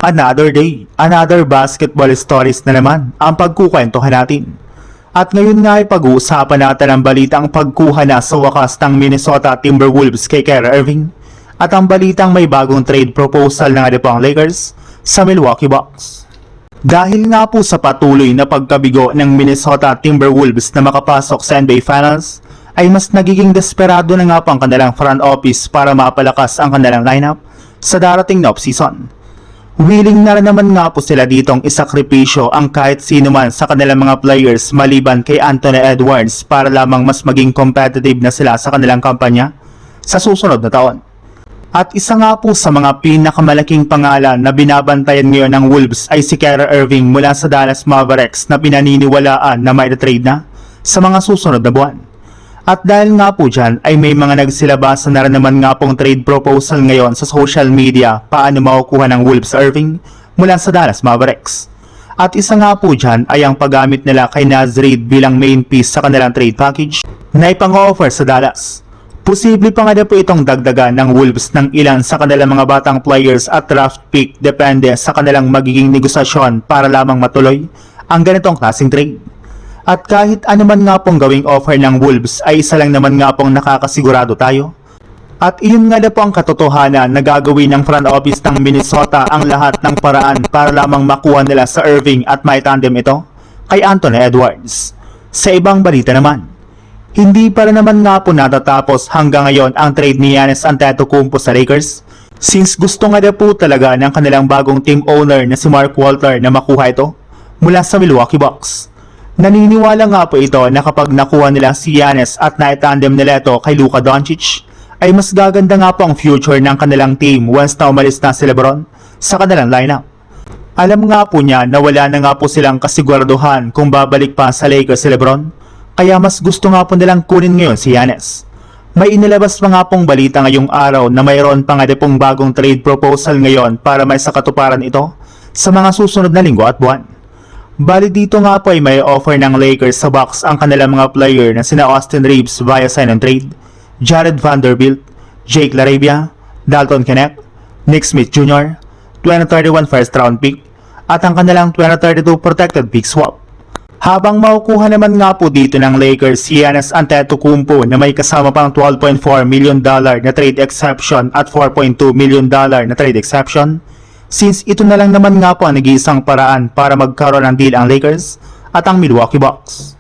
Another day, another basketball stories na naman ang pagkukwentuhan natin. At ngayon nga ay pag-uusapan natin ang balitang pagkuha na sa wakas ng Minnesota Timberwolves kay Kyrie Irving at ang balitang may bagong trade proposal ng ang Lakers sa Milwaukee Bucks. Dahil nga po sa patuloy na pagkabigo ng Minnesota Timberwolves na makapasok sa NBA Finals, ay mas nagiging desperado na nga po ang kanilang front office para mapalakas ang kanilang lineup sa darating na off-season. Willing na rin naman nga po sila ditong isakripisyo ang kahit sino man sa kanilang mga players maliban kay Anthony Edwards para lamang mas maging competitive na sila sa kanilang kampanya sa susunod na taon. At isa nga po sa mga pinakamalaking pangalan na binabantayan ngayon ng Wolves ay si Kyrie Irving mula sa Dallas Mavericks na pinaniniwalaan na may trade na sa mga susunod na buwan. At dahil nga po dyan ay may mga nagsilabasan na rin naman nga pong trade proposal ngayon sa social media paano makukuha ng Wolves Irving mula sa Dallas Mavericks. At isa nga po dyan ay ang paggamit nila kay Naz Reid bilang main piece sa kanilang trade package na ipang-offer sa Dallas. Posible pa nga na po itong dagdagan ng Wolves ng ilan sa kanilang mga batang players at draft pick depende sa kanilang magiging negosasyon para lamang matuloy ang ganitong klaseng trade. At kahit ano man nga pong gawing offer ng Wolves ay isa lang naman nga pong nakakasigurado tayo. At iyon nga na po ang katotohanan na gagawin ng front office ng Minnesota ang lahat ng paraan para lamang makuha nila sa Irving at may tandem ito kay Anthony Edwards. Sa ibang balita naman, hindi pa rin naman nga po natatapos hanggang ngayon ang trade ni Giannis Antetokounmpo sa Lakers since gusto nga na po talaga ng kanilang bagong team owner na si Mark Walter na makuha ito mula sa Milwaukee Bucks. Naniniwala nga po ito na kapag nakuha nila si Giannis at naitandem nila ito kay Luka Doncic, ay mas gaganda nga po ang future ng kanilang team once na umalis na si LeBron sa kanilang lineup. Alam nga po niya na wala na nga po silang kasiguraduhan kung babalik pa sa Lakers si LeBron, kaya mas gusto nga po nilang kunin ngayon si Giannis. May inilabas pa nga pong balita ngayong araw na mayroon pa nga pong bagong trade proposal ngayon para may sakatuparan ito sa mga susunod na linggo at buwan. Bali dito nga po ay may offer ng Lakers sa Bucks ang kanilang mga player na sina Austin Reeves via sign and trade, Jared Vanderbilt, Jake LaRavia, Dalton Knecht, Nick Smith Jr., 2031 first round pick, at ang kanilang 2032 protected pick swap. Habang makukuha naman nga po dito ng Lakers si Giannis Antetokounmpo na may kasama pang $12.4 million na trade exception at $4.2 million na trade exception, since ito na lang naman nga po ang nag-iisang paraan para magkaroon ng deal ang Lakers at ang Milwaukee Bucks.